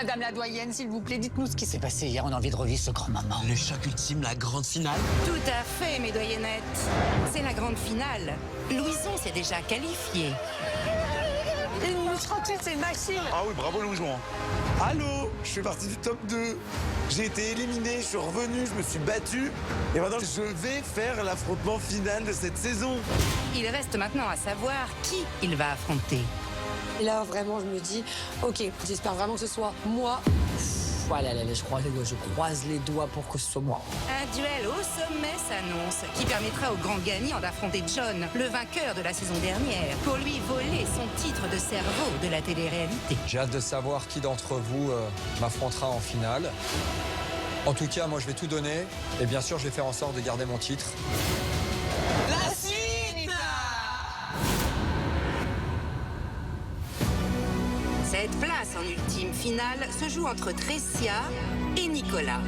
Madame la doyenne, s'il vous plaît, dites-nous ce qui s'est passé hier. On a envie de revivre ce grand moment. Le choc ultime, la grande finale. Tout à fait, mes doyennettes. C'est la grande finale. Louison s'est déjà qualifié. Je crois que c'est Maxime. Ah oui, bravo Louison. Allô, je fais partie du top 2. J'ai été éliminé, je suis revenu, je me suis battu. Et maintenant, je vais faire l'affrontement final de cette saison. Il reste maintenant à savoir qui il va affronter. Et là, vraiment, je me dis, ok, j'espère vraiment que ce soit moi. Voilà, je croise les doigts pour que ce soit moi. Un duel au sommet s'annonce, qui permettra au grand gagnant d'affronter John, le vainqueur de la saison dernière, pour lui voler son titre de cerveau de la télé-réalité. J'ai hâte de savoir qui d'entre vous m'affrontera en finale. En tout cas, moi, je vais tout donner. Et bien sûr, je vais faire en sorte de garder mon titre. La suite! Cette place en ultime finale se joue entre Tressia et Nicolas.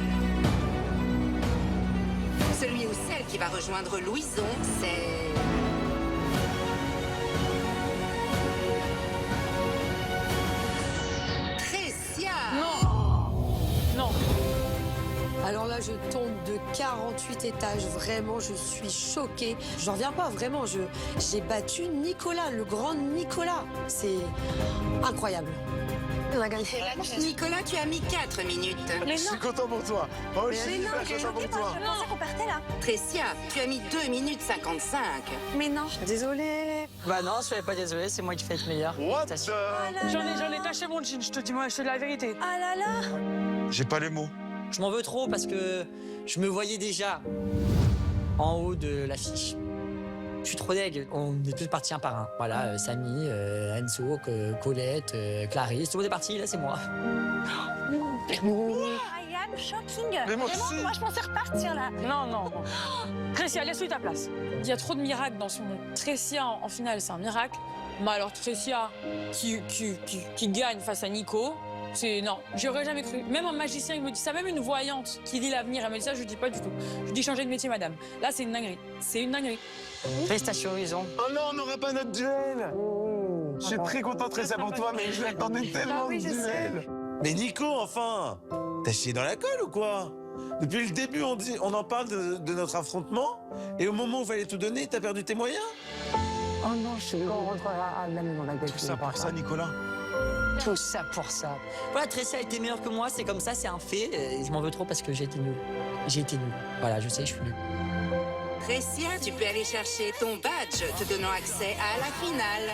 Celui ou celle qui va rejoindre Louison, c'est... Tressia. Non. Alors là, je tombe de 48 étages. Vraiment, je suis choquée. J'en reviens pas, vraiment. J'ai battu Nicolas, le grand Nicolas. C'est incroyable. On a gagné. Nicolas, tu as mis 4 minutes. Je suis content pour toi. Moi aussi, je suis content pour toi. Je pensais qu'on partait là. Tressia, tu as mis 2 minutes 55. Mais non. Désolée. Bah non, soyez pas désolé, c'est moi qui fais être meilleur. What the... J'en ai taché mon jean, je te dis la vérité. Ah là là. J'ai pas les mots. Je m'en veux trop parce que je me voyais déjà en haut de l'affiche. Je suis trop deg. On est tous partis un par un. Voilà, Samy, Enzo, Colette, Clarisse. Tout le monde est parti, là c'est moi. I am shocking. Mais moi Vraiment, aussi. moi je pensais repartir là. Non. Tressia, laisse-lui ta place. Il y a trop de miracles dans ce monde. Tressia en finale, c'est un miracle. Mais alors Tressia qui gagne face à Nico, c'est non, j'aurais jamais cru. Même un magicien, il me dit ça, même une voyante qui lit l'avenir, elle me dit ça, je dis pas du tout. Je dis changer de métier, madame. Là, c'est une dinguerie. C'est une dinguerie. Félicitations, Horizon. Oh non, on n'aura pas notre duel. Je suis très content, Tressia, pour toi, mais je l'attendais tellement, oui, ce je duel. Mais Nico, enfin, t'as chié dans la colle ou quoi? Depuis le début, on en parle de notre affrontement, et au moment où il fallait tout donner, t'as perdu tes moyens? Oh non, je suis Tout ça pour ça, Nicolas. Tout ça pour ça. Voilà, Tressia a été meilleure que moi, c'est comme ça, c'est un fait. Et je m'en veux trop parce que j'ai été nul. J'ai été nul. Voilà, je sais, je suis nul. Tressia, tu peux aller chercher ton badge te donnant accès à la finale.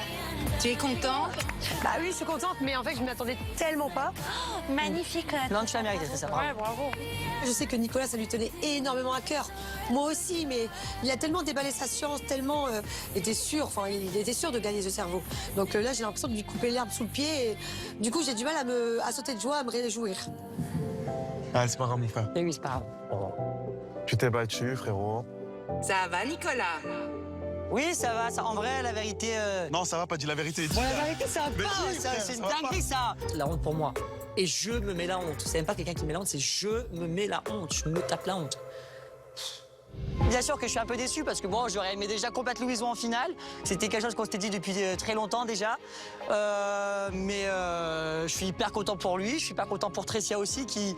Tu es content? Bah oui, je suis contente, mais en fait, je ne m'attendais tellement pas. Magnifique. Non, tu l'as mérité, Tressia. Bravo. Ouais, bravo. Je sais que Nicolas, ça lui tenait énormément à cœur. Moi aussi, mais il a tellement déballé sa science, tellement était sûr, enfin, il était sûr de gagner ce cerveau. Donc là, j'ai l'impression de lui couper l'herbe sous le pied. Et, du coup, j'ai du mal à sauter de joie, à me réjouir. Ah, c'est pas grave, mon frère. Et oui, c'est pas grave. Tu t'es battu, frérot. Ça va, Nicolas? Oui, ça va, ça. En vrai, la vérité. Non, ça va pas, dis la vérité. Bon, la vérité, ça va Mais pas. dis, frère, C'est une ça va dinguerie, ça. La honte pour moi. Et je me mets la honte. C'est même pas quelqu'un qui me met la honte, c'est je me mets la honte. Je me tape la honte. Bien sûr que je suis un peu déçu parce que bon, j'aurais aimé déjà combattre Louison en finale. C'était quelque chose qu'on s'était dit depuis très longtemps déjà. Mais je suis hyper content pour lui. Je suis pas content pour Tressia aussi qui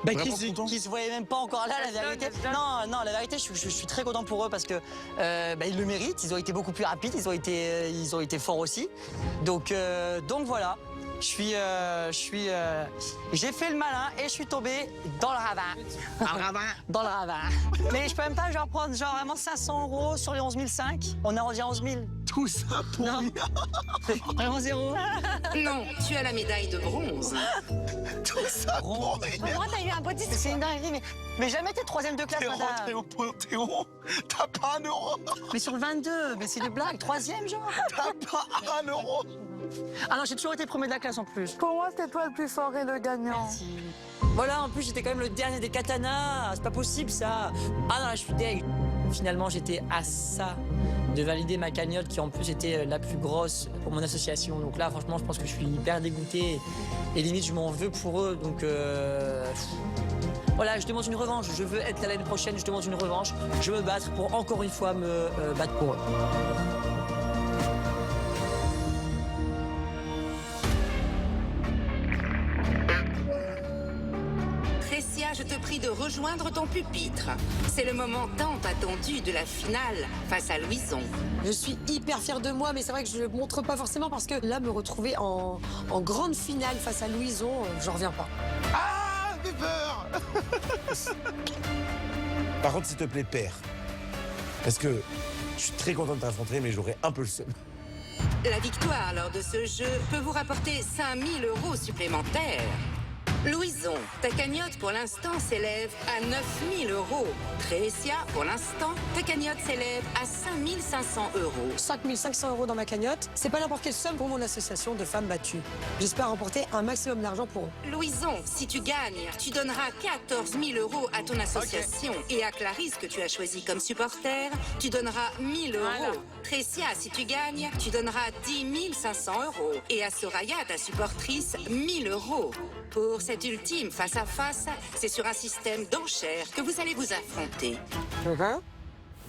se voyait même pas encore là, la vérité. Non, la vérité, je suis très content pour eux parce que ils le méritent. Ils ont été beaucoup plus rapides. Ils ont été forts aussi. Donc voilà. J'ai fait le malin et je suis tombé dans le ravin. Dans le ravin. Mais je peux même pas prendre vraiment 500 € sur les 11 500. On arrondit à 11 000. Tout ça pour Non. Vraiment zéro. Non, tu as la médaille de bronze. Tout ça pour rien. Moi, t'as eu un beau discours. C'est une dinguerie. Mais jamais été troisième de classe, T'es rentré madame. au Panthéon, t'as pas un euro. Mais sur le 22, mais c'est des blagues. Troisième, genre. T'as pas un euro. Ah non, j'ai toujours été premier de la classe en plus. Pour moi, c'était toi le plus fort et le gagnant. Voilà, en plus, j'étais quand même le dernier des katanas. C'est pas possible, ça. Ah non, là, je suis deg. Finalement, j'étais à ça de valider ma cagnotte qui, en plus, était la plus grosse pour mon association. Donc là, franchement, je pense que je suis hyper dégoûté. Et limite, je m'en veux pour eux. Donc, voilà, je demande une revanche. Je veux être là l'année prochaine. Je demande une revanche. Je veux me battre pour, encore une fois, me battre pour eux. je te prie de rejoindre ton pupitre. C'est le moment tant attendu de la finale face à Louison. Je suis hyper fière de moi, mais c'est vrai que je le montre pas forcément parce que là, me retrouver en grande finale face à Louison, j'en reviens pas. Ah, j'ai peur. Par contre, s'il te plaît, perds. Parce que je suis très content de t'affronter, mais j'aurais un peu le seum. La victoire lors de ce jeu peut vous rapporter 5 000 € supplémentaires. Louison, ta cagnotte pour l'instant s'élève à 9 000 €. Trécia, pour l'instant, ta cagnotte s'élève à 5 500 €. 5 500 € dans ma cagnotte, c'est pas n'importe quelle somme pour mon association de femmes battues. J'espère remporter un maximum d'argent pour eux. Louison, si tu gagnes, tu donneras 14 000 € à ton association. Et à Clarisse, que tu as choisi comme supporter, tu donneras 1 000 €. Voilà. Trécia, si tu gagnes, tu donneras 10 500 €. Et à Soraya, ta supportrice, 1 000 €. Pour cet ultime face-à-face, c'est sur un système d'enchères que vous allez vous affronter.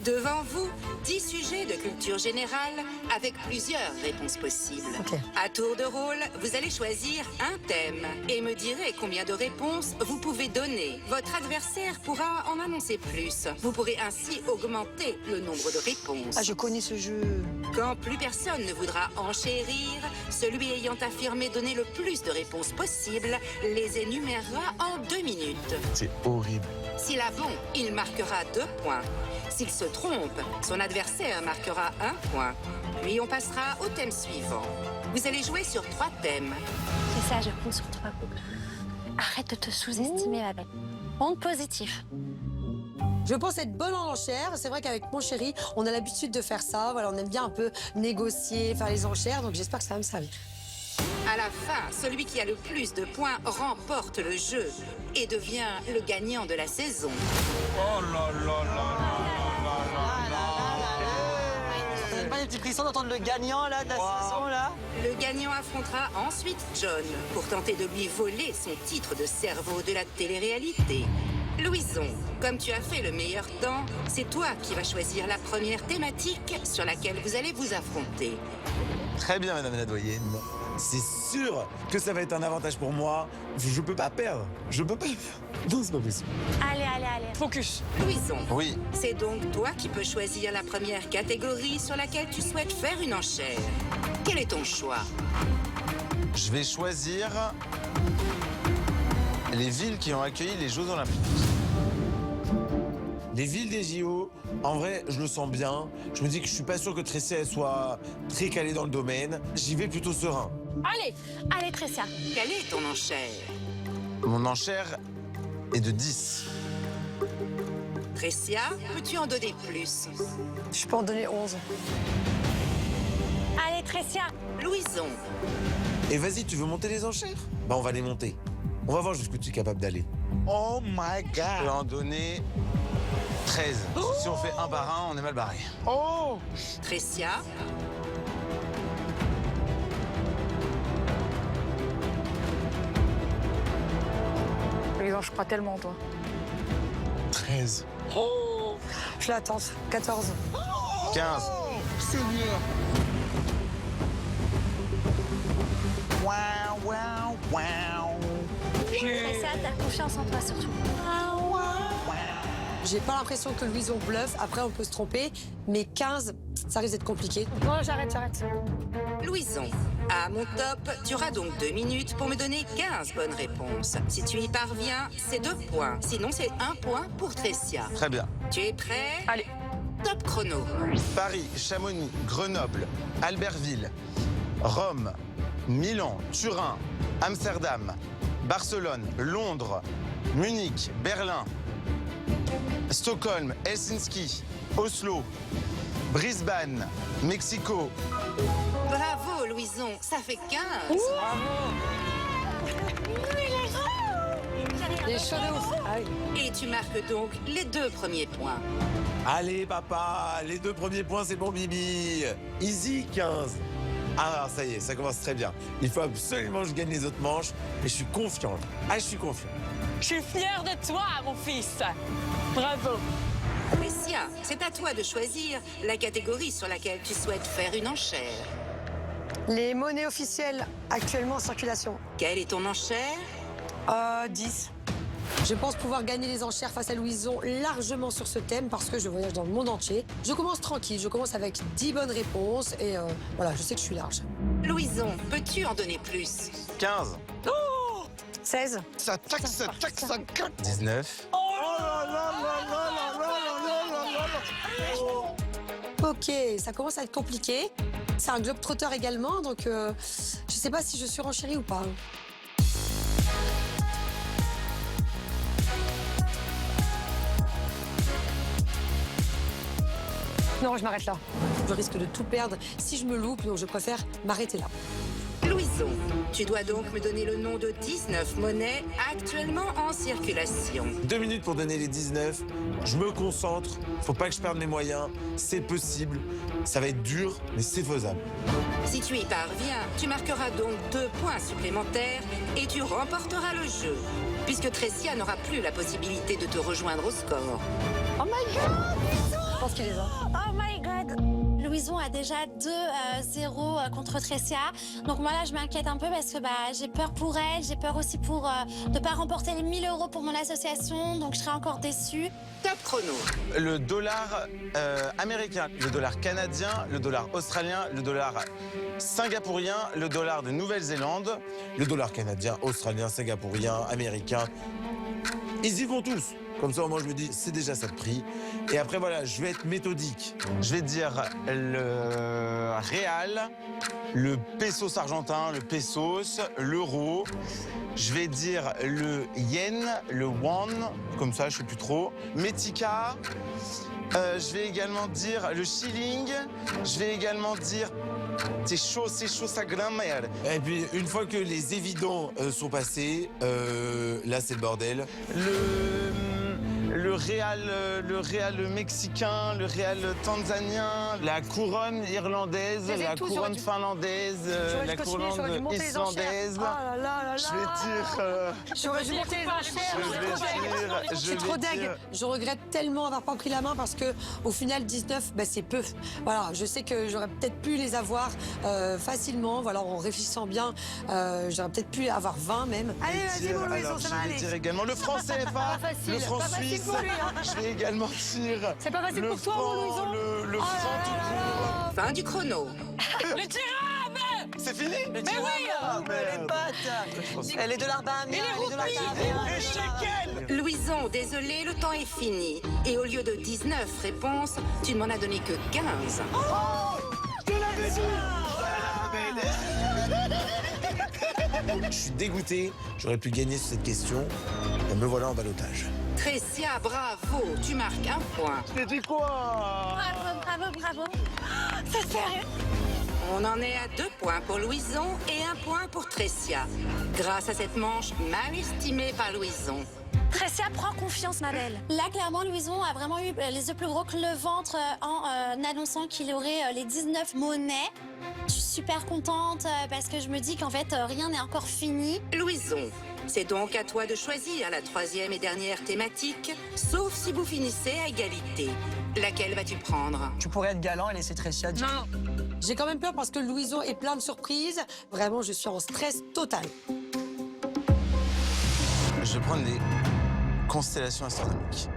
Devant vous, 10 sujets de culture générale avec plusieurs réponses possibles. Ok. À tour de rôle, vous allez choisir un thème et me direz combien de réponses vous pouvez donner. Votre adversaire pourra en annoncer plus. Vous pourrez ainsi augmenter le nombre de réponses. Ah, je connais ce jeu. Quand plus personne ne voudra enchérir, celui ayant affirmé donner le plus de réponses possibles les énumérera en 2 minutes. C'est horrible. S'il a bon, il marquera 2 points. S'il se trompe, son adversaire marquera 1 point. Puis on passera au thème suivant. Vous allez jouer sur 3 thèmes. C'est ça, je compte sur toi. Arrête de te sous-estimer, ma belle. Honte positif. Je pense être bonne en enchères. C'est vrai qu'avec mon chéri, on a l'habitude de faire ça. Voilà, on aime bien un peu négocier, faire les enchères. Donc j'espère que ça va me servir. À la fin, celui qui a le plus de points remporte le jeu et devient le gagnant de la saison. Ça donne pas des petits frissons d'entendre le gagnant là, de la saison là? Le gagnant affrontera ensuite John pour tenter de lui voler son titre de cerveau de la télé-réalité. Louison, comme tu as fait le meilleur temps, c'est toi qui vas choisir la première thématique sur laquelle vous allez vous affronter. Très bien, madame la doyenne. C'est sûr que ça va être un avantage pour moi. Je peux pas perdre. Je peux pas. Non, c'est pas possible. Allez, allez, allez. Focus. Louison, Oui. c'est donc toi qui peux choisir la première catégorie sur laquelle tu souhaites faire une enchère. Quel est ton choix? Je vais choisir les villes qui ont accueilli les Jeux Olympiques. Les villes des JO, en vrai, je le sens bien. Je me dis que je suis pas sûr que Trécia elle soit très calée dans le domaine. J'y vais plutôt serein. Allez. Allez, Trécia. Quelle est ton enchère? Mon enchère est de 10. Trécia, peux-tu en donner plus? Je peux en donner 11. Allez, Trécia. Louison, Et vas-y, tu veux monter les enchères? Bah, on va les monter. On va voir jusqu'où tu es capable d'aller. Oh my God! Je peux en donner 13. Si on fait un par un, on est mal barré. Trécia, Louison, je crois tellement en toi. 13. Je l'attends. 14. 15. Trécia, t'as confiance en toi surtout. J'ai pas l'impression que Louison bluffe. Après, on peut se tromper. Mais 15, ça risque d'être compliqué. Non, j'arrête. Louison, à mon top, tu auras donc 2 minutes pour me donner 15 bonnes réponses. Si tu y parviens, c'est 2 points. Sinon, c'est 1 point pour Trécia. Très bien. Tu es prêt? Allez. Top chrono. Paris, Chamonix, Grenoble, Albertville, Rome, Milan, Turin, Amsterdam, Barcelone, Londres, Munich, Berlin, Stockholm, Helsinki, Oslo, Brisbane, Mexico. Bravo, Louison, ça fait 15. Les chauds de ouf. Ah oui. Et tu marques donc les 2 premiers points. Allez, papa, les 2 premiers points, c'est pour Bibi. Easy, 15. Ah, ça y est, ça commence très bien. Il faut absolument que je gagne les autres manches, mais je suis confiant. Ah, je suis confiant. Je suis fière de toi, mon fils. Bravo. Trécia, c'est à toi de choisir la catégorie sur laquelle tu souhaites faire une enchère. Les monnaies officielles actuellement en circulation. Quelle est ton enchère? 10. Je pense pouvoir gagner les enchères face à Louison largement sur ce thème parce que je voyage dans le monde entier. Je commence tranquille, je commence avec 10 bonnes réponses et voilà, je sais que je suis large. Louison, peux-tu en donner plus? 15. 16. Ça tac, ça tac, ça claque. 19. Ok, ça commence à être compliqué. C'est un globe-trotteur également, donc je sais pas si je suis renchérie ou pas. Non, je m'arrête là. Je risque de tout perdre si je me loupe, donc je préfère m'arrêter là. Louison, tu dois donc me donner le nom de 19 monnaies actuellement en circulation. 2 minutes pour donner les 19. Je me concentre. Faut pas que je perde mes moyens. C'est possible. Ça va être dur, mais c'est faisable. Si tu y parviens, tu marqueras donc 2 points supplémentaires et tu remporteras le jeu, puisque Tressia n'aura plus la possibilité de te rejoindre au score. Oh my god! Je pense qu'elle les a. Oh my god! Louison a déjà 2-0 contre Tressia. Donc moi là, je m'inquiète un peu parce que j'ai peur pour elle. J'ai peur aussi pour de ne pas remporter les 1000 € pour mon association. Donc je serai encore déçue. Top chrono. Le dollar américain, le dollar canadien, le dollar australien, le dollar singapourien, le dollar de Nouvelle-Zélande. Le dollar canadien, australien, singapourien, américain. Ils y vont tous. Comme ça, au moins, je me dis, c'est déjà ça de prix. Et après, voilà, je vais être méthodique. Je vais dire le réal, le pesos argentin, le pesos, l'euro. Je vais dire le yen, le won, comme ça, je sais plus trop. Metika. Je vais également dire le shilling. Je vais également dire c'est chaud, ça grammaire. Et puis, une fois que les évidents sont passés, là, c'est le bordel. Le réal mexicain, le réal tanzanien, la couronne irlandaise, la couronne finlandaise, la couronne islandaise. J'aurais dû monter les enchères. Je suis trop deg. Je regrette tellement d'avoir pas pris la main parce que au final 19, c'est peu. Voilà, je sais que j'aurais peut-être pu les avoir facilement. Voilà, en réfléchissant bien, j'aurais peut-être pu avoir 20 même. Allez, vas-y, mon Louison, ça va aller. Je vais dire également le franc CFA, le franc suisse. Je vais également dire. C'est pas facile pour toi, mon Louison. Le franc tout court. Fin du chrono. Le tirame! C'est fini? Mais oui, les pattes. Les dollars bahamiens, les dollars canadiens. Louison, désolé, le temps est fini. Et au lieu de 19 réponses, tu ne m'en as donné que 15. Je suis dégoûté. J'aurais pu gagner sur cette question. Et me voilà en ballottage. Tressia, bravo, tu marques 1 point. C'était quoi? Bravo. C'est sérieux? On en est à 2 points pour Louison et 1 point pour Tressia. Grâce à cette manche mal estimée par Louison. Tressia, prends confiance, ma belle. Là, clairement, Louison a vraiment eu les yeux plus gros que le ventre en annonçant qu'il aurait les 19 monnaies. Je suis super contente parce que je me dis qu'en fait, rien n'est encore fini. Louison, c'est donc à toi de choisir la 3e et dernière thématique, sauf si vous finissez à égalité. Laquelle vas-tu prendre? Tu pourrais être galant et laisser Tressia dire. Non. J'ai quand même peur parce que Louison est plein de surprises. Vraiment, je suis en stress total. Je vais prendre les constellations astronomiques.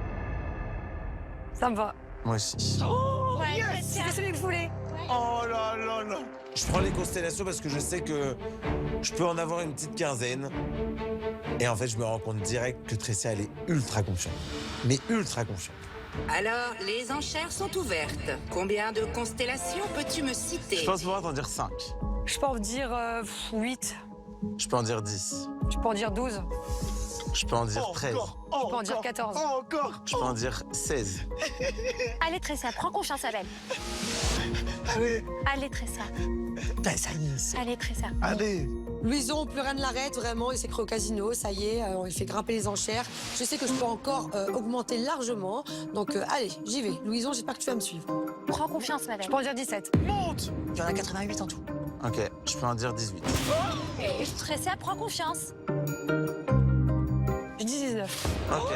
Ça me va. Moi aussi. Ouais, Tressia. C'est celui que je voulais. Oh là là là. Je prends les constellations parce que je sais que je peux en avoir une petite quinzaine. Et en fait, je me rends compte direct que Tressia, elle est ultra confiante. Mais ultra confiante. Alors, les enchères sont ouvertes. Combien de constellations peux-tu me citer? Je pense pouvoir t'en dire 5. Je peux en dire 8. Je peux en dire 10. Je peux en dire 12. Je peux en dire 13. Je peux en dire 14. Je peux en dire 16. Allez, Tressia, prends confiance, ma belle. Allez, Tressia. Ça y est. Allez, Tressia. Louison, plus rien ne l'arrête, vraiment. Il s'est cru au casino, ça y est, il fait grimper les enchères. Je sais que je peux encore augmenter largement. Donc, allez, j'y vais. Louison, j'espère que tu vas me suivre. Prends confiance, ma belle. Je peux en dire 17. Il y en a 88 en tout. Ok, je peux en dire 18. Tressia, prends confiance. Je dis 19. Ok.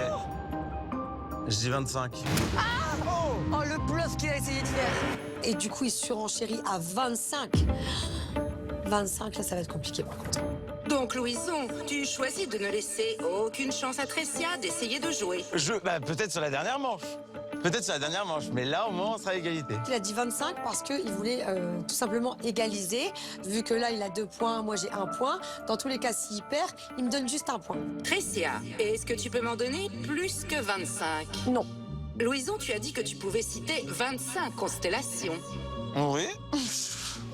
Je dis 25. Oh, le bluff qu'il a essayé de faire. Et du coup, il surenchérit à 25. 25, là, ça va être compliqué par contre. Donc, Louison, tu choisis de ne laisser aucune chance à Tressia d'essayer de jouer. Peut-être sur la dernière manche. Peut-être sur la dernière manche, mais là, au moins, on sera à égalité. Il a dit 25 parce qu'il voulait tout simplement égaliser. Vu que là, il a 2 points, moi j'ai 1 point. Dans tous les cas, s'il perd, il me donne juste 1 point. Tressia, est-ce que tu peux m'en donner plus que 25? Non. Louison, tu as dit que tu pouvais citer 25 constellations. Oui.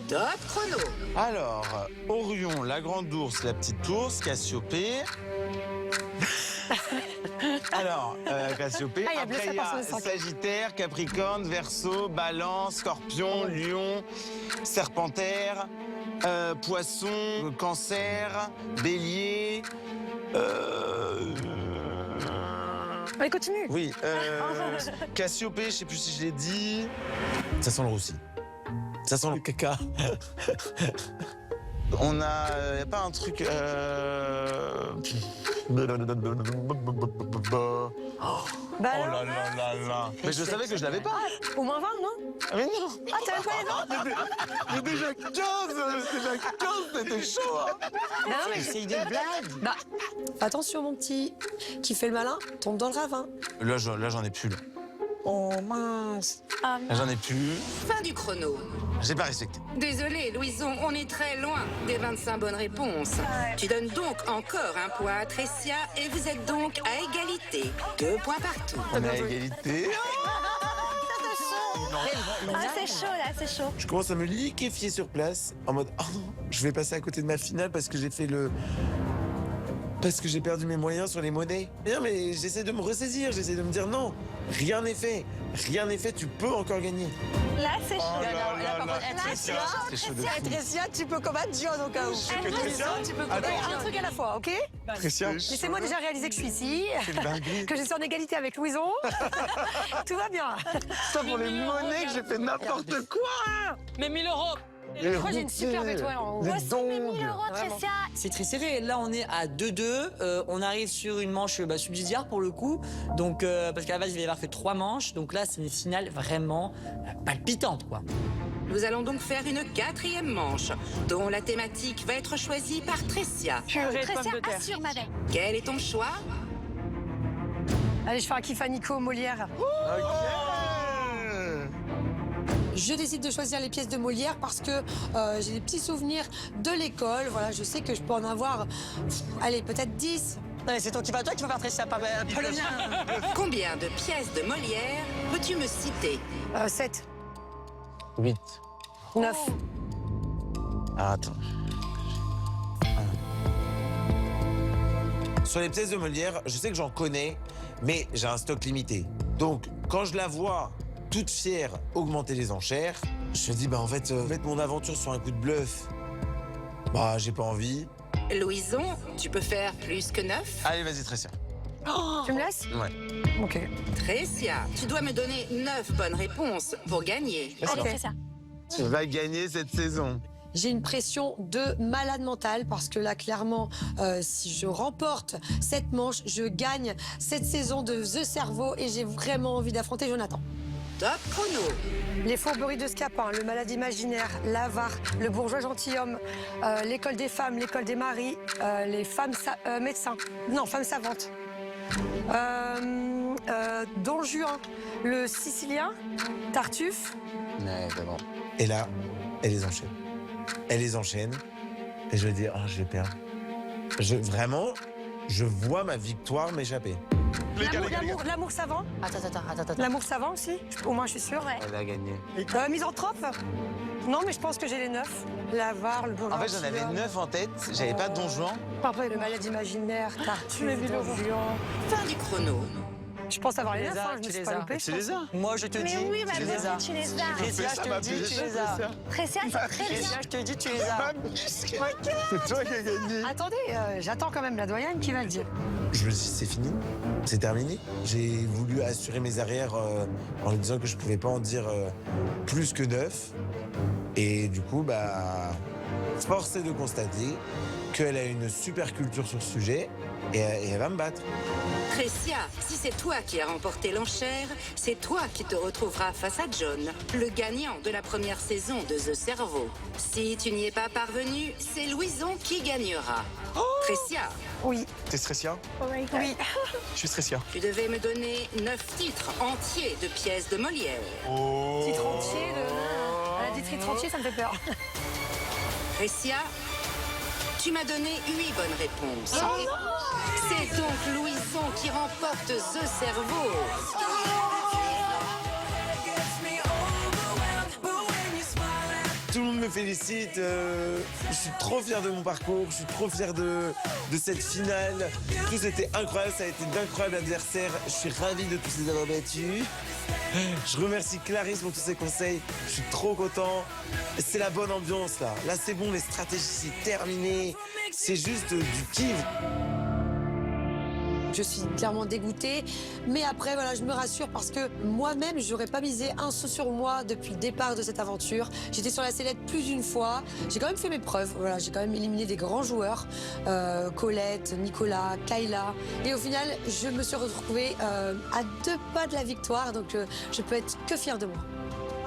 Top chrono. Alors, Orion, la grande ours, la petite ours, Cassiopée. Alors, Cassiopée. Ah, il y a Après, blessé il y a par son sac. Sagittaire, Capricorne, Verseau, Balance, Scorpion, Lion, Serpentaire, Poisson, Cancer, Bélier. Allez, continue. Oui, Cassiopée, je sais plus si je l'ai dit. Ça sent le roussi. Ça sent le caca. On a. Y a pas un truc. Bah Oh alors, là là là là. Mais je savais que je l'avais pas. au moins 20, non? Ah mais non. Ah, t'as même pas les 20? Mais déjà 15, c'était chaud. Hein. Non, mais C'est des blagues. Bah, attention, mon petit, qui fait le malin, tombe dans le ravin. Là, j'en ai plus. Là. Oh mince. Ah, Là, j'en ai plus. Fin du chrono. J'ai pas respecté. Désolé, Louison, on est très loin des 25 bonnes réponses. Tu donnes donc encore 1 point à Tressia et vous êtes donc à égalité. 2 points partout. On est à égalité. Ah, c'est chaud là, c'est chaud. Je commence à me liquéfier sur place en mode oh non, je vais passer à côté de ma finale parce que j'ai fait le. Parce que j'ai perdu mes moyens sur les monnaies. Non, mais j'essaie de me ressaisir, j'essaie de me dire non, rien n'est fait. Rien n'est fait, tu peux encore gagner. Là, c'est chaud. Oh là là par là, contre, Tressia, c'était chaud de fou. Tressia, tu peux combattre John au cas où. Tu peux combattre un truc à la fois, ok? Tressia, Laissez-moi déjà réaliser que je suis ici, que je suis en égalité avec Louison. Tout va bien. ça pour les monnaies que j'ai fait n'importe quoi. Mais 1000 euros. Je crois que j'ai une superbe étoile en haut. Voici mes 1000 euros, Vraiment. Tressia. C'est très serré. Là, on est à 2-2. On arrive sur une manche subsidiaire pour le coup. Donc, parce qu'à la base, il va y avoir que 3 manches. Donc là, c'est une finale vraiment palpitante, quoi. Nous allons donc faire une 4e manche, dont la thématique va être choisie par Tressia. Purée de pommes Tressia, de terre. assure ma belle. Quel est ton choix? Allez, je fais un kiff à Nico, Molière. Je décide de choisir les pièces de Molière parce que j'ai des petits souvenirs de l'école. Voilà, je sais que je peux en avoir, allez, peut-être 10. C'est toi qui vas faire Tressia, pas le mien. Combien de pièces de Molière peux-tu me citer? 7, 8. 9. Ah, attends. Sur les pièces de Molière, je sais que j'en connais, mais j'ai un stock limité. Donc, quand je la vois toute fière augmenter les enchères, je me dis, bah en fait, mettre mon aventure sur un coup de bluff, bah j'ai pas envie. Louison, tu peux faire plus que 9? Allez, vas-y, Tressia. Tu me laisses? Ouais. Ok. Tressia, tu dois me donner 9 bonnes réponses pour gagner. Allez, Tressia. Tu vas gagner cette saison. J'ai une pression de malade mental parce que là, clairement, si je remporte cette manche, je gagne cette saison de The Cerveau et j'ai vraiment envie d'affronter Jonathan. Top chrono. Les fourberies de Scapin, le malade imaginaire, l'avare, le bourgeois gentilhomme, l'école des femmes, l'école des maris, les femmes médecins, non, femmes savantes. Don Juan, le Sicilien, Tartuffe. Ouais, c'est bon. Et là, elle les enchaîne. Elle les enchaîne. Et je me dis, ah, je vais perdre. Vraiment, je vois ma victoire m'échapper. L'amour savant. Attends. L'amour savant aussi, au moins je suis sûre. Elle a gagné. Misanthrope. Non, mais je pense que j'ai les 9. L'avare, le bourgeois En fait, j'en avais 9 en tête. J'avais pas Don Juan. Après, le malade imaginaire, Tartuffe, Don Juan. Fin du chrono. Je pense avoir les Tu 9, les as, je me tu suis les pas as. loupée. Tu les as. Moi, je te dis, Mais oui, ma tu les belle, as. tu les as. Tressia, je te dis, tu les as. Tressia, c'est très bien. Tressia, je te dis, tu les as. C'est toi qui as gagné. Attendez, j'attends quand même la doyenne qui va le dire. Je me dis, c'est fini, c'est terminé. J'ai voulu assurer mes arrières en lui disant que je pouvais pas en dire plus que 9. Et du coup, bah, force est de constater qu'elle a une super culture sur ce sujet et elle va me battre. Tricia, si c'est toi qui as remporté l'enchère, c'est toi qui te retrouveras face à John, le gagnant de la première saison de The Cerveau. Si tu n'y es pas parvenu, c'est Louison qui gagnera. Tricia, Oui. T'es Stressia? Oui. Je suis Stressia. tu devais me donner 9 titres entiers de pièces de Molière. Oh. Titre entier de... Elle a dit titre entier, ça me fait peur. Tricia, tu m'as donné 8 bonnes réponses. C'est donc Louison qui remporte The Cerveau. Tout le monde me félicite, je suis trop fier de mon parcours, je suis trop fier de cette finale. Tout c'était incroyable, ça a été d'incroyables adversaires. Je suis ravi de tous les avoir battus. Je remercie Clarisse pour tous ses conseils, je suis trop content. C'est la bonne ambiance là. Là c'est bon, les stratégies c'est terminé. C'est juste du kiff. Je suis clairement dégoûtée, mais après voilà, je me rassure parce que moi-même, j'aurais pas misé un sou sur moi depuis le départ de cette aventure. J'étais sur la sellette plus d'une fois. J'ai quand même fait mes preuves. Voilà, j'ai quand même éliminé des grands joueurs, Colette, Nicolas, Kayla, et au final, je me suis retrouvée à 2 pas de la victoire, donc je peux être que fière de moi.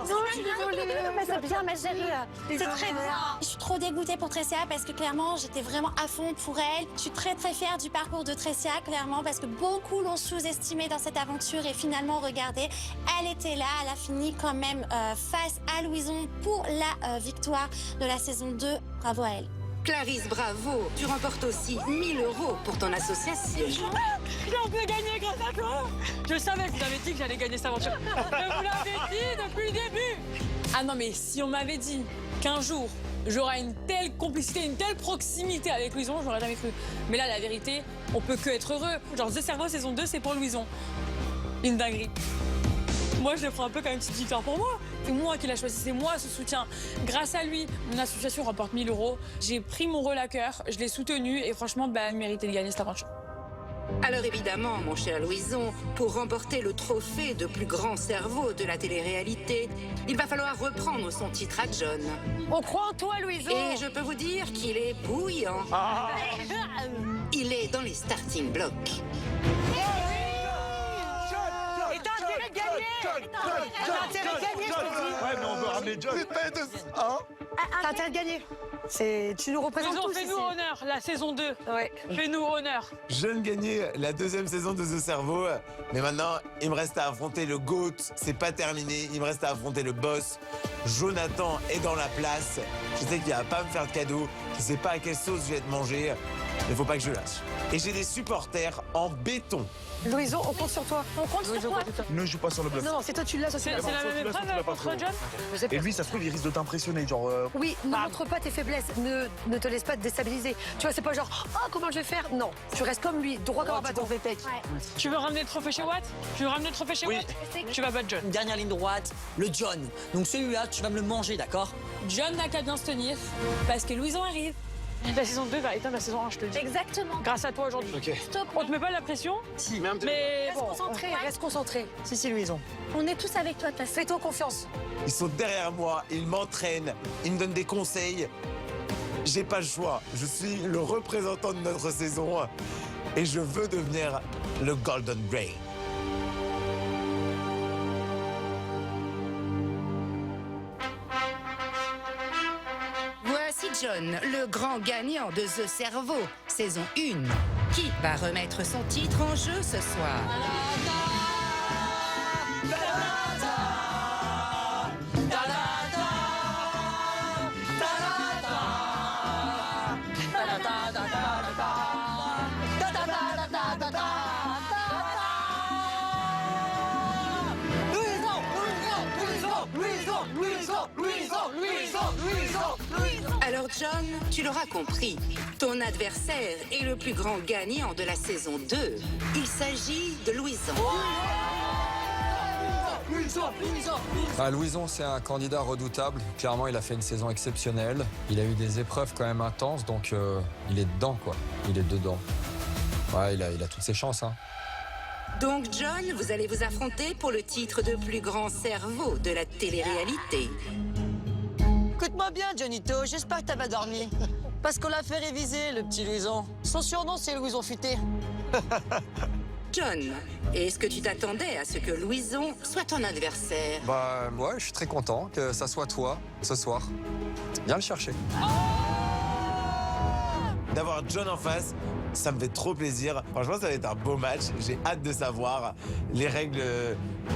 Non, je suis désolée. Mais c'est bien, ma chérie. C'est très bien. Je suis trop dégoûtée pour Tricia parce que clairement, j'étais vraiment à fond pour elle. Je suis très très fière du parcours de Tricia, clairement, parce que beaucoup l'ont sous-estimée dans cette aventure et finalement, regardez, elle était là, elle a fini quand même face à Louison pour la victoire de la saison 2. Bravo à elle. Clarisse, bravo. Tu remportes aussi 1 000 € pour ton association. J'ai un peu gagné grâce à toi. Je savais que vous avez dit que j'allais gagner cette aventure. Je vous l'avais dit depuis le début. Ah non, mais si on m'avait dit qu'un jour, j'aurais une telle complicité, une telle proximité avec Louison, j'aurais jamais cru. Mais là, la vérité, on peut que être heureux. Genre, The Cerveau saison 2, c'est pour Louison. Une dinguerie. Moi, je le prends un peu comme une petite victoire pour moi. C'est moi qui l'ai choisi, c'est moi ce soutien. Grâce à lui, mon association remporte 1 000 €. J'ai pris mon rôle à cœur, je l'ai soutenu et franchement, elle méritait de gagner cette aventure. Alors évidemment, mon cher Louison, pour remporter le trophée de plus grand cerveau de la télé-réalité, il va falloir reprendre son titre à John. On croit en toi, Louison. Et je peux vous dire qu'il est bouillant. Il est dans les starting blocks. Et t'as intérêt de gagner. T'as intérêt de gagner, je te dis. Ouais, mais on veut ramener John. T'as intérêt de gagner. Tu nous représentes tous Fais-nous ici. honneur, la saison 2. Ouais. Fais-nous honneur. Je viens de gagner la 2e saison de The Cerveau, mais maintenant, il me reste à affronter le GOAT. C'est pas terminé, il me reste à affronter le boss. Jonathan est dans la place. Je sais qu'il va pas me faire de cadeau. Je sais pas à quelle sauce je vais être mangé, mais faut pas que je lâche. Et j'ai des supporters en béton. Louison, on compte sur toi. On compte sur toi. Ne joue pas sur le bluff. Non, c'est toi, tu l'as, ça C'est c'est la même épreuve contre John. Et lui, ça se trouve, il risque de t'impressionner. Genre, Oui, ne montre pas tes faiblesses, ne te laisse pas te déstabiliser. Tu vois, c'est pas genre, oh, comment je vais faire? Non, tu restes comme lui, droit comme un bâton. Tu veux ramener le trophée chez Watt? Tu veux ramener le trophée chez Watt? Tu vas battre John. Une dernière ligne droite, le John. Donc celui-là, tu vas me le manger, d'accord? John n'a qu'à bien se tenir parce que Louison arrive. La saison 2 va éteindre la saison 1, je te le dis. Exactement. Grâce à toi aujourd'hui. Stop. On te met pas la pression? Si. Mais Reste bon. concentré, reste concentré. Si, Louison. On est tous avec toi, de toute façon. Fais-toi confiance. Ils sont derrière moi, ils m'entraînent, ils me donnent des conseils. J'ai pas le choix. Je suis le représentant de notre saison et je veux devenir le Golden Grey. Voici John, le grand gagnant de The Cerveau, saison 1. Qui va remettre son titre en jeu ce soir? Alors John, tu l'auras compris, ton adversaire est le plus grand gagnant de la saison 2. Il s'agit de Louison. Louison, c'est un candidat redoutable. Clairement, il a fait une saison exceptionnelle. Il a eu des épreuves quand même intenses, donc il est dedans, quoi. Il est dedans. Ouais, il a toutes ses chances, hein. Donc John, vous allez vous affronter pour le titre de plus grand cerveau de la télé-réalité. Écoute-moi bien, Johnito, j'espère que t'as pas dormi. Parce qu'on l'a fait réviser, le petit Louison. Son surnom, c'est Louison Futé. John, est-ce que tu t'attendais à ce que Louison soit ton adversaire? Bah ouais, je suis très content que ça soit toi ce soir. Viens le chercher. D'avoir John en face, ça me fait trop plaisir. Franchement, ça va être un beau match. J'ai hâte de savoir les règles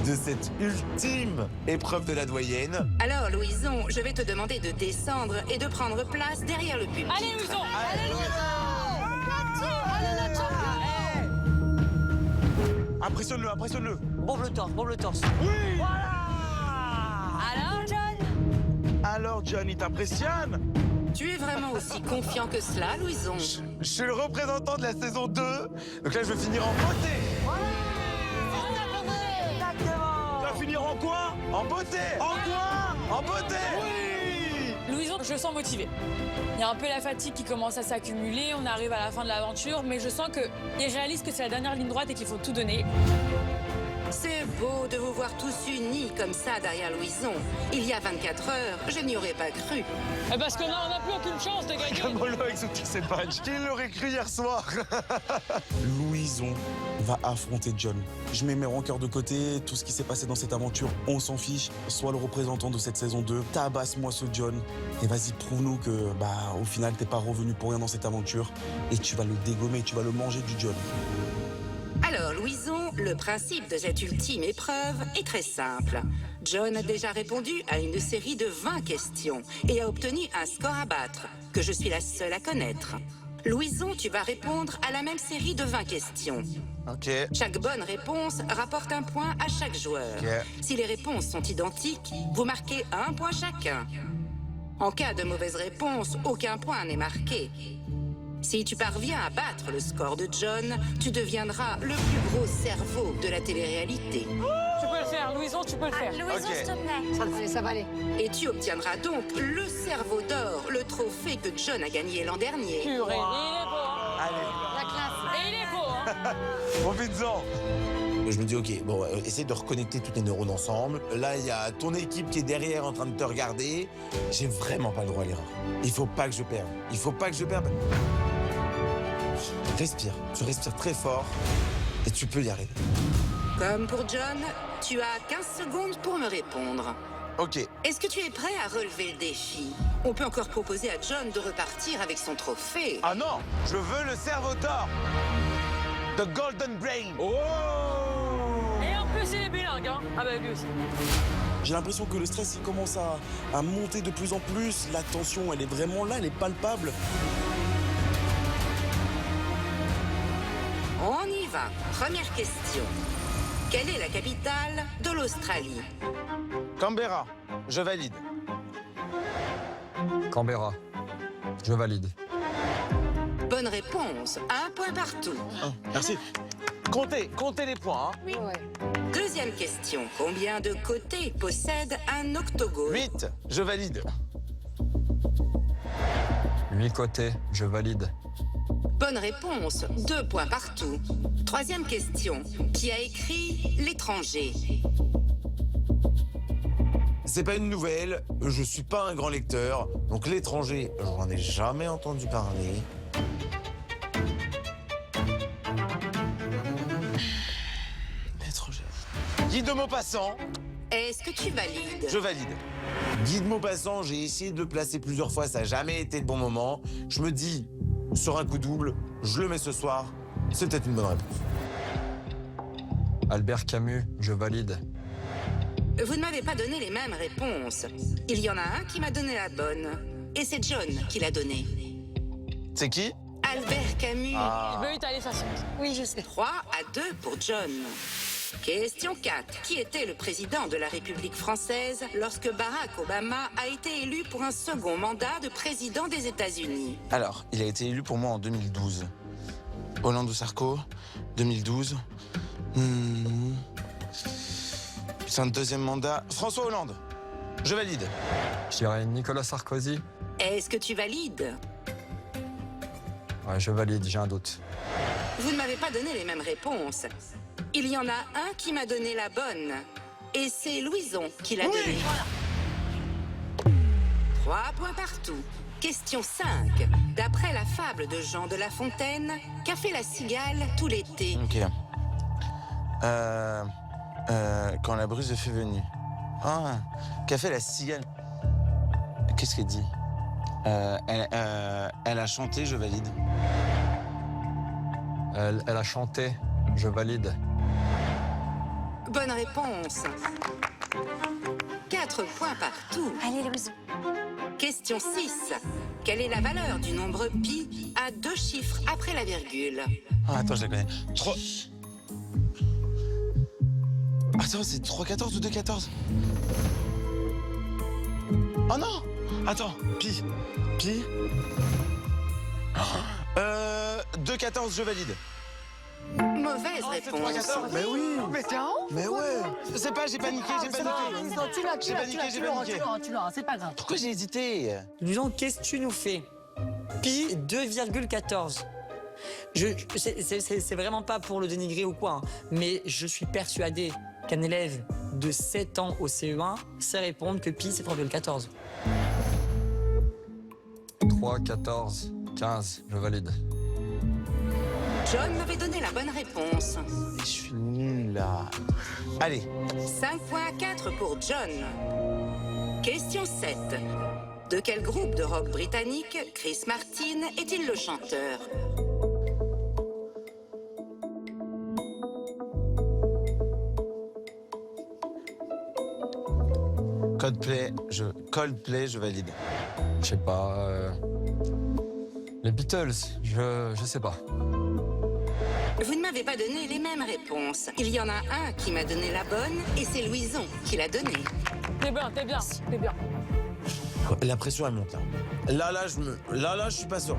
de cette ultime épreuve de la doyenne. Alors, Louison, je vais te demander de descendre et de prendre place derrière le public. Allez, Louison! Impressionne-le, impressionne-le. Bombe le torse. Oui. Alors, John? Alors, John, il t'impressionne? Tu es vraiment aussi confiant que cela, Louison? Je suis le représentant de la saison 2. Donc là, je vais finir en beauté. Tu vas finir en quoi? En beauté. En quoi? En beauté. Oui. Louison, je le sens motivé. Il y a un peu la fatigue qui commence à s'accumuler, on arrive à la fin de l'aventure, mais je sens qu'il réalise que c'est la dernière ligne droite et qu'il faut tout donner. C'est beau de vous voir tous unis comme ça derrière Louison. Il y a 24 heures, je n'y aurais pas cru. Parce qu'on n'a plus aucune chance de gagner. Comme avec ce qui s'est badge. Qui l'aurait cru hier soir? Louison va affronter John. Je mets mes rancœurs de côté, tout ce qui s'est passé dans cette aventure, on s'en fiche. Sois le représentant de cette saison 2, tabasse-moi ce John. Et vas-y, prouve-nous que, au final, t'es pas revenu pour rien dans cette aventure. Et tu vas le dégommer, tu vas le manger du John. Alors, Louison, le principe de cette ultime épreuve est très simple. John a déjà répondu à une série de 20 questions et a obtenu un score à battre, que je suis la seule à connaître. Louison, tu vas répondre à la même série de 20 questions. Ok. Chaque bonne réponse rapporte un point à chaque joueur. Ok. Si les réponses sont identiques, vous marquez un point chacun. En cas de mauvaise réponse, aucun point n'est marqué. Si tu parviens à battre le score de John, tu deviendras le plus gros cerveau de la télé-réalité. Tu peux le faire, Louison, tu peux le faire. Louison, Ok. s'il te plaît. Ça va aller. Et tu obtiendras donc le cerveau d'or, le trophée que John a gagné l'an dernier. Purée, il est beau, hein. Allez, La classe. Et il est beau, hein. profites-en. Je me dis, ok, essaye de reconnecter toutes les neurones ensemble. Là, il y a ton équipe qui est derrière en train de te regarder. J'ai vraiment pas le droit à l'erreur. Il faut pas que je perde. Il faut pas que je perde. Respire. Tu respires très fort et tu peux y arriver. Comme pour John, tu as 15 secondes pour me répondre. Ok. Est-ce que tu es prêt à relever le défi? On peut encore proposer à John de repartir avec son trophée. Ah non, je veux le cerveau d'or. The Golden Brain. Oh. Et en plus, il est bilingue, hein. Ah bah lui aussi. J'ai l'impression que le stress, il commence à monter de plus en plus. La tension, elle est vraiment là, elle est palpable. On y va. Première question. Quelle est la capitale de l'Australie? Canberra, je valide. Canberra. Je valide. Bonne réponse. Un point partout. Merci. Comptez les points. Hein. Ouais. Deuxième question. Combien de côtés possède un octogone? 8, je valide. 8 côtés. Je valide. Bonne réponse. 2 points partout. Troisième question. Qui a écrit L'étranger? C'est pas une nouvelle. Je suis pas un grand lecteur. Donc l'étranger, j'en ai jamais entendu parler. L'étranger. Guy de Maupassant, Est-ce que tu valides? je valide. Guy de Maupassant, j'ai essayé de le placer plusieurs fois, ça n'a jamais été le bon moment. Je me dis, sur un coup double, je le mets ce soir. C'est peut-être une bonne réponse. Albert Camus. Je valide. Vous ne m'avez pas donné les mêmes réponses. Il y en a un qui m'a donné la bonne. Et c'est John qui l'a donné. C'est qui? Albert Camus. Il veut étaler sa science. Oui, je sais. 3 à 2 pour John. Question 4. Qui était le président de la République française lorsque Barack Obama a été élu pour un second mandat de président des États-Unis? Alors, il a été élu pour moi en 2012. Hollande ou Sarko, 2012. C'est un deuxième mandat. François Hollande, je valide. Je dirais Nicolas Sarkozy. Est-ce que tu valides? Ouais, je valide. J'ai un doute. Vous ne m'avez pas donné les mêmes réponses. Il y en a un qui m'a donné la bonne. Et c'est Louison qui l'a donné. 3 points partout. Question 5. D'après la fable de Jean de La Fontaine, qu'a fait la cigale tout l'été? Ok. Quand la bruse fut venue. Ah, qu'a fait la cigale? Qu'est-ce qu'elle dit? Elle a chanté, je valide. Elle a chanté, je valide. Bonne réponse. 4 points partout. Allez, Louison. Question 6. Quelle est la valeur du nombre pi à 2 chiffres après la virgule? Ah, attends, je la connais. 3... Attends, c'est 3,14 ou 2,14? Oh non! Attends, pi. 2,14, je valide. Mauvaise réponse. Mais oui! Mais ouais! C'est pas, j'ai paniqué, j'ai paniqué. J'ai paniqué. Tu l'as, c'est pas grave. Pourquoi j'ai hésité? Louison, qu'est-ce que tu nous fais? Pi 2,14. C'est vraiment pas pour le dénigrer ou quoi, hein, mais je suis persuadé qu'un élève de 7 ans au CE1 sait répondre que pi c'est 3,14. 3, 14, 15, je valide. John m'avait donné la bonne réponse. Je suis nul là. Allez, 5 points à 4 pour John. Question 7. De quel groupe de rock britannique Chris Martin est-il le chanteur? Coldplay, je valide. Je sais pas. Les Beatles, je sais pas. Vous ne m'avez pas donné les mêmes réponses. Il y en a un qui m'a donné la bonne et c'est Louison qui l'a donnée. T'es bien. La pression, elle monte là. Là, je suis pas sûr.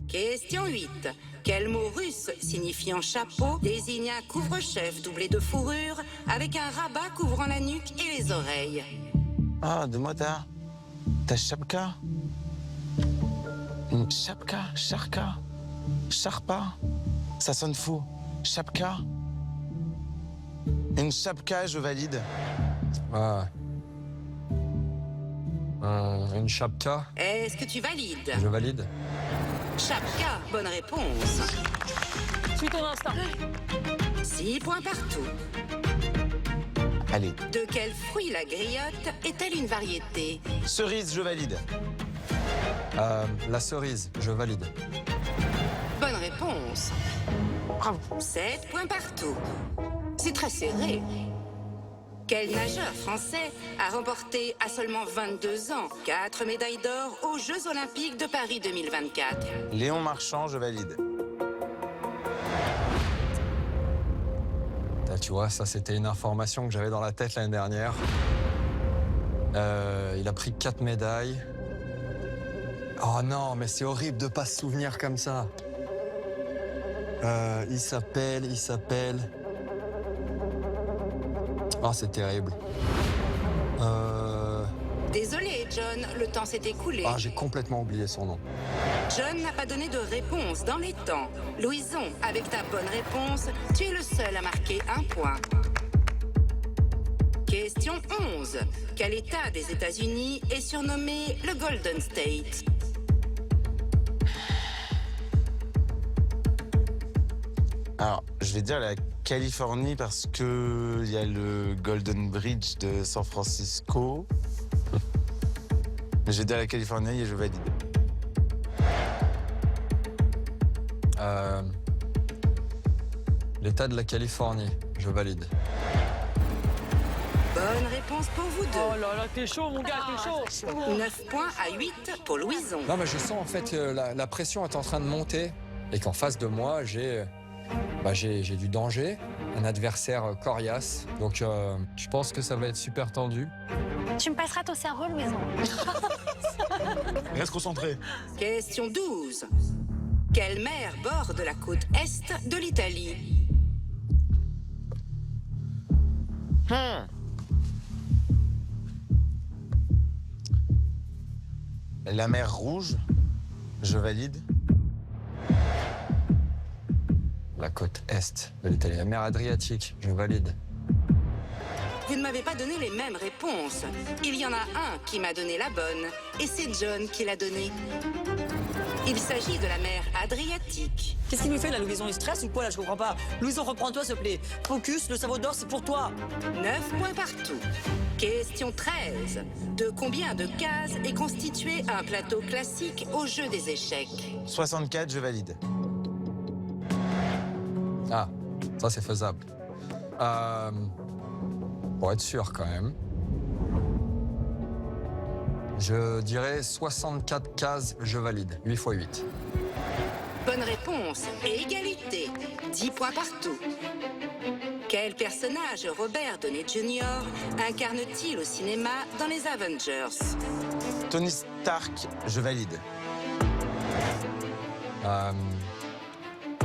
Question 8. Quel mot russe signifiant chapeau désigne un couvre-chef doublé de fourrure avec un rabat couvrant la nuque et les oreilles? Ah, de-moi ta chapka. Une chapka, charka, charpa. Ça sonne faux. Chapka. Une chapka, je valide. Ah. Une chapka, Est-ce que tu valides? je valide. Chapka, bonne réponse. Suis ton instinct. 6 points partout. Allez, De quel fruit la griotte est-elle une variété? cerise, je valide. La cerise, je valide. Bonne réponse. Bravo. 7 points partout. C'est très serré. Quel nageur français a remporté à seulement 22 ans 4 médailles d'or aux Jeux Olympiques de Paris 2024? Léon Marchand, je valide. Tu vois, ça c'était une information que j'avais dans la tête l'année dernière. Il a pris 4 médailles. Oh non, mais c'est horrible de pas se souvenir comme ça. Il s'appelle... Oh, c'est terrible. Désolé, John, le temps s'est écoulé. Ah, j'ai complètement oublié son nom. John n'a pas donné de réponse dans les temps. Louison, avec ta bonne réponse, tu es le seul à marquer un point. Question 11. Quel État des États-Unis est surnommé le Golden State? Alors, je vais dire la Californie parce que il y a le Golden Bridge de San Francisco. Mais je vais dire la Californie et je valide. L'État de la Californie, je valide. Bonne réponse pour vous deux. Oh là là, t'es chaud, mon gars, t'es chaud. 9 points à 8 pour Louison. Non, mais je sens en fait que la pression est en train de monter et qu'en face de moi, j'ai du danger, un adversaire coriace. Donc, je pense que ça va être super tendu. Tu me passeras ton cerveau, Louison. Reste concentré. Question 12. Quelle mer borde la côte est de l'Italie? La mer Rouge, je valide. La côte est de l'Italie, la mer Adriatique, je valide. vous ne m'avez pas donné les mêmes réponses. Il y en a un qui m'a donné la bonne, et c'est John qui l'a donnée. Il s'agit de la mer Adriatique. Qu'est-ce qu'il nous fait là, Louison? Il stresse ou quoi là? Je comprends pas. Louison, reprends-toi s'il te plaît. Focus, le cerveau d'or, c'est pour toi. 9 points partout. Question 13. De combien de cases est constitué un plateau classique au jeu des échecs? 64, je valide. Ah, ça c'est faisable. Pour être sûr quand même. Je dirais 64 cases, je valide. 8 x 8. Bonne réponse et égalité. 10 points partout. Quel personnage Robert Downey Jr. incarne-t-il au cinéma dans les Avengers? Tony Stark, je valide.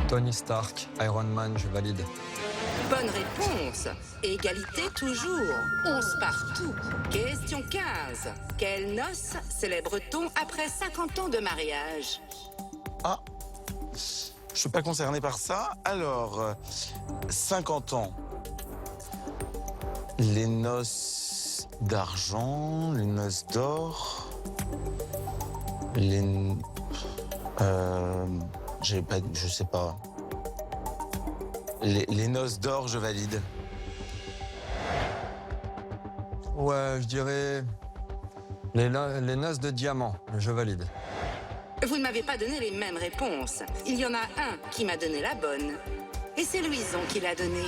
Tony Stark, Iron Man, je valide. Bonne réponse. Égalité toujours. 11 partout. Question 15. Quelles noces célèbre-t-on après 50 ans de mariage? Ah, je suis pas concerné par ça. Alors, 50 ans. Les noces d'argent, les noces d'or, les... je sais pas. Les noces d'or, je valide. Ouais, je dirais les noces de diamant, je valide. Vous ne m'avez pas donné les mêmes réponses. Il y en a un qui m'a donné la bonne. Et c'est Louison qui l'a donné.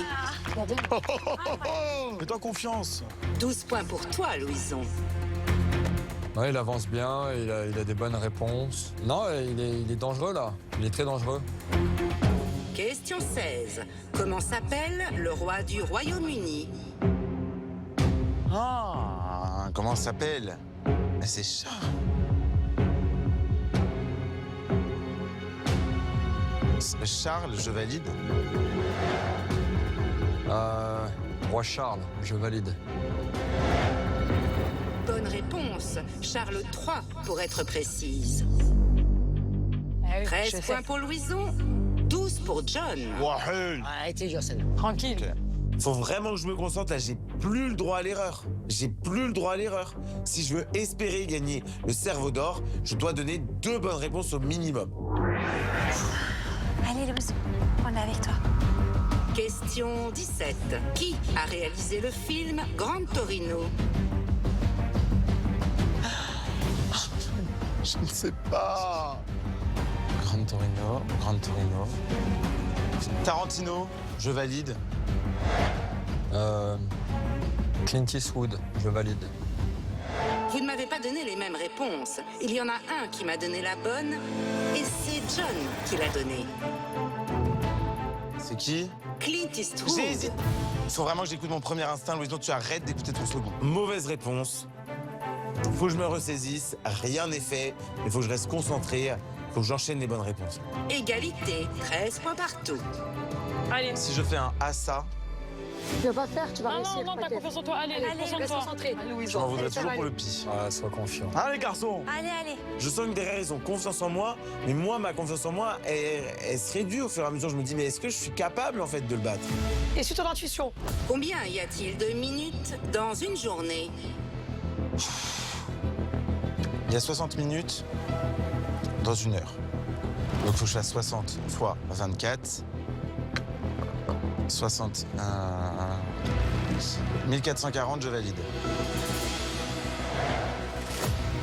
Fais-toi confiance. 12 points pour toi, Louison. Ouais, il avance bien, il a des bonnes réponses. Non, il est dangereux là, il est très dangereux. Question 16. Comment s'appelle le roi du Royaume-Uni? Ah, comment ça s'appelle? C'est Charles. Charles, je valide. Roi Charles, je valide. Bonne réponse. Charles III, pour être précise. 13 points pour Louison, 12 pour John. Wahul. Arrêtez, Jocelyne. Tranquille. Faut vraiment que je me concentre, là, j'ai plus le droit à l'erreur. J'ai plus le droit à l'erreur. Si je veux espérer gagner le cerveau d'or, je dois donner 2 bonnes réponses au minimum. Allez, Louison, on est avec toi. Question 17. Qui a réalisé le film Grand Torino? Je ne sais pas. Grand Torino. Tarantino, je valide. Clint Eastwood, je valide. Vous ne m'avez pas donné les mêmes réponses. Il y en a un qui m'a donné la bonne, et c'est John qui l'a donnée. C'est qui? Clint Eastwood. J'hésite. Il faut vraiment que j'écoute mon premier instinct, Louison, tu arrêtes d'écouter ton second. Mauvaise réponse. Faut que je me ressaisisse, rien n'est fait. Il faut que je reste concentré, faut que j'enchaîne les bonnes réponses. Égalité, 13 points partout. Allez. Si je fais un assa, Tu vas pas faire, tu vas Non, réussir. non, t'as confiance en toi. Allez, Allez, reste concentre-toi. concentré. je m'en voudrais toujours pour le pis. Ouais, sois confiant. Allez, garçon. Allez, allez. Je sens que derrière, ils ont confiance en moi, mais moi, ma confiance en moi, elle se réduit au fur et à mesure. Je me dis, mais est-ce que je suis capable, en fait, de le battre? Et suis ton intuition. Combien y a-t-il de minutes dans une journée? Il y a 60 minutes dans une heure. Donc il faut que je fasse 60 fois 24. 60. 1440, je valide.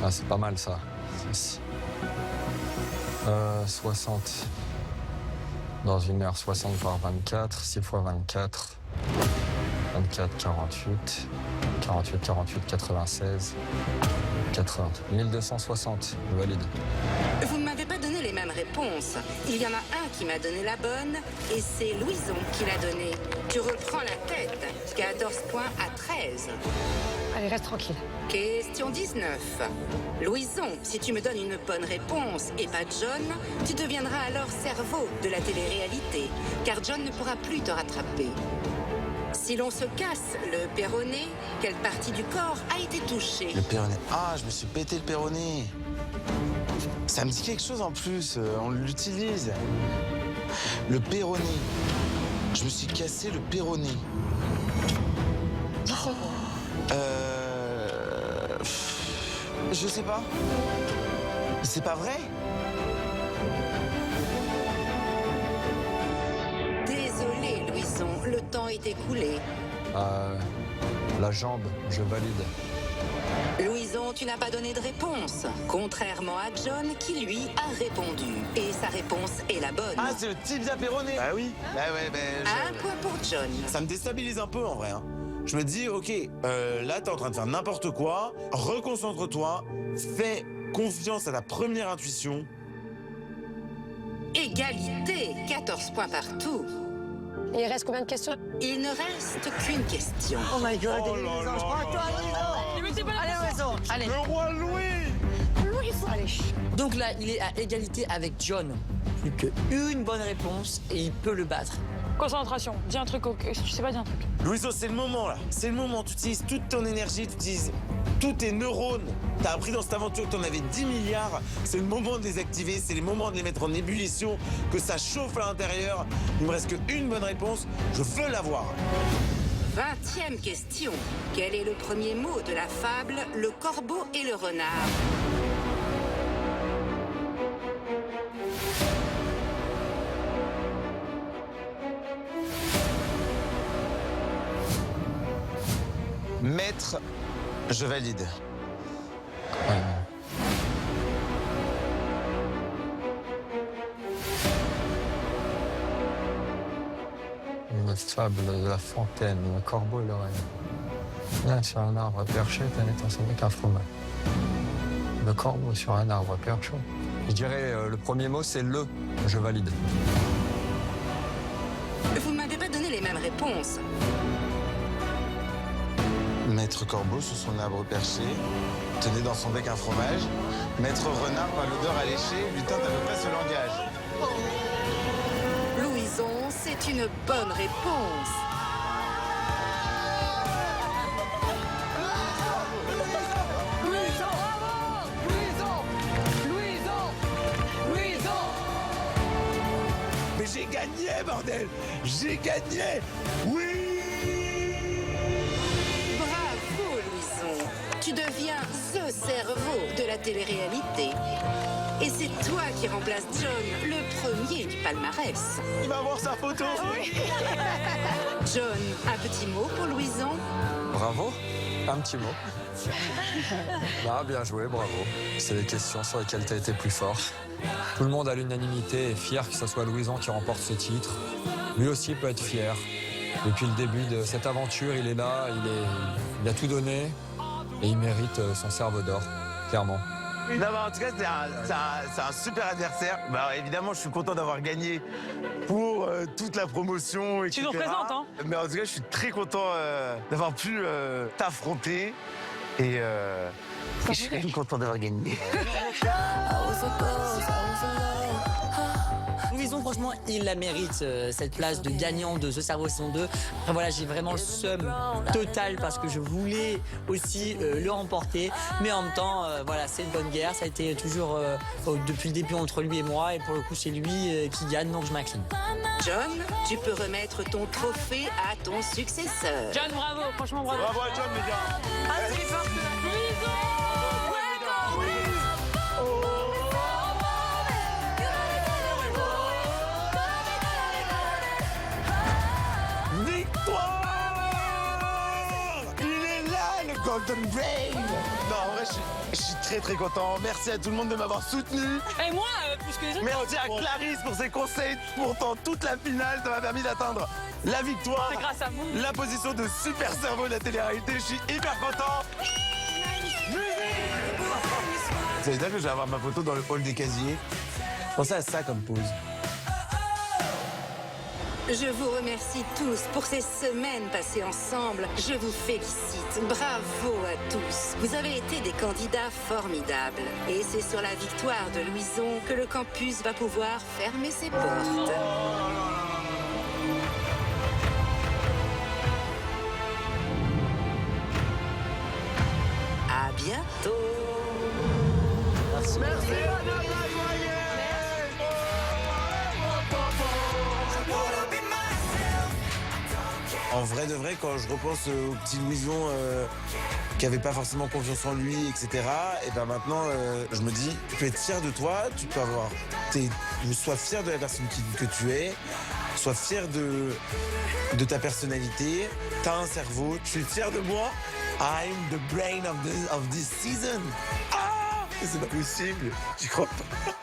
Ah, c'est pas mal ça. 60 dans une heure, 60 par 24, 6 fois 24, 24, 48, 48, 48, 96, 80, 1260, je valide. Vous ne m'avez pas donné les mêmes réponses. Il y en a un qui m'a donné la bonne, et c'est Louison qui l'a donnée. Tu reprends la tête. 14 points à 13. Allez, reste tranquille. Question 19. Louison, si tu me donnes une bonne réponse et pas John, tu deviendras alors cerveau de la télé-réalité, car John ne pourra plus te rattraper. Si l'on se casse le péroné, quelle partie du corps a été touchée? Le péroné. Ah, je me suis pété le péroné. Ça me dit quelque chose en plus, on l'utilise. Le péroné. Je me suis cassé le péroné. 10 secondes. Je sais pas. C'est pas vrai? Désolé, Louison, le temps est écoulé. La jambe, je valide. Louison, tu n'as pas donné de réponse. Contrairement à John, qui lui a répondu. Et sa réponse est la bonne. Ah, c'est le tibia péroné. Bah oui. Bah ouais, Un point pour John. Ça me déstabilise un peu en vrai. Hein. Je me dis, ok, là t'es en train de faire n'importe quoi, reconcentre-toi, fais confiance à ta première intuition. Égalité, 14 points partout. Et il reste combien de questions? Il ne reste qu'une question. Oh my god, Oh là là Allez, Louison, allez. Le roi Louis. Allez. Donc là, il est à égalité avec John. Plus qu'une bonne réponse et il peut le battre. Concentration. Dis un truc. Je sais pas, dis un truc. Louiso, c'est le moment là. C'est le moment. Tu utilises toute ton énergie, tu utilises tous tes neurones. T'as appris dans cette aventure que t'en avais 10 milliards. C'est le moment de les activer, c'est le moment de les mettre en ébullition, que ça chauffe à l'intérieur. Il me reste qu'une bonne réponse. Je veux l'avoir. 20e question. Quel est le premier mot de la fable Le corbeau et le renard? Maître, je valide. La fable de La Fontaine, le corbeau et le renard. Là, sur un arbre perché, tenait en son bec un fromage. Le corbeau sur un arbre perché. Je dirais, le premier mot, c'est le. Je valide. Vous ne m'avez pas donné les mêmes réponses. Maître corbeau sur son arbre perché, tenait dans son bec un fromage. Maître renard, par l'odeur alléchée, lui tint à peu près ce langage. Louison, c'est une bonne réponse. Mais j'ai gagné, bordel. J'ai gagné. Oui. Bravo, Louison. Tu deviens THE cerveau de la télé-réalité. Et c'est toi qui remplaces John, le premier du palmarès. Il va voir sa photo. John, un petit mot pour Louison? Bravo. Un petit mot. Ah, bien joué, bravo. C'est les questions sur lesquelles tu as été plus fort. Tout le monde à l'unanimité est fier que ce soit Louison qui remporte ce titre. Lui aussi peut être fier. Depuis le début de cette aventure, il est là, il a tout donné et il mérite son cerveau d'or, clairement. Non, bah, en tout cas, c'est un super adversaire. Bah, évidemment, je suis content d'avoir gagné pour toute la promotion, etc. Tu nous représentes, hein? Mais en tout cas, je suis très content d'avoir pu t'affronter. Et je suis quand même content d'avoir gagné. Louison, franchement, il la mérite, cette place de gagnant de The Cerveau saison 2. Après, voilà, j'ai vraiment le seum total parce que je voulais aussi le remporter. Mais en même temps, voilà, c'est une bonne guerre. Ça a été toujours depuis le début entre lui et moi. Et pour le coup, c'est lui qui gagne, donc je m'incline. John, tu peux remettre ton trophée à ton successeur. John, bravo, franchement bravo. Bravo à John, les gars. Golden Brain. Non, en vrai, je suis très très content. Merci à tout le monde de m'avoir soutenu. Et moi, plus que les autres. Merci à Clarisse pour ses conseils. Pourtant, toute la finale, ça m'a permis d'atteindre la victoire. C'est grâce à vous. La position de super cerveau de la télé-réalité. Je suis hyper content. Ça veut dire que je vais avoir ma photo dans le hall des casiers. Pensez à ça comme pose. Je vous remercie tous pour ces semaines passées ensemble. Je vous félicite. Bravo à tous. Vous avez été des candidats formidables. Et c'est sur la victoire de Louison que le campus va pouvoir fermer ses portes. À bientôt. Merci. En vrai de vrai, quand je repense au petit Louison qui avait pas forcément confiance en lui, etc. Et ben maintenant, je me dis, tu peux être fier de toi, tu peux avoir, sois fier de la personne que tu es, sois fier de ta personnalité. T'as un cerveau, tu es fier de moi. I'm the brain of this season. Ah, c'est pas possible, j'y crois pas.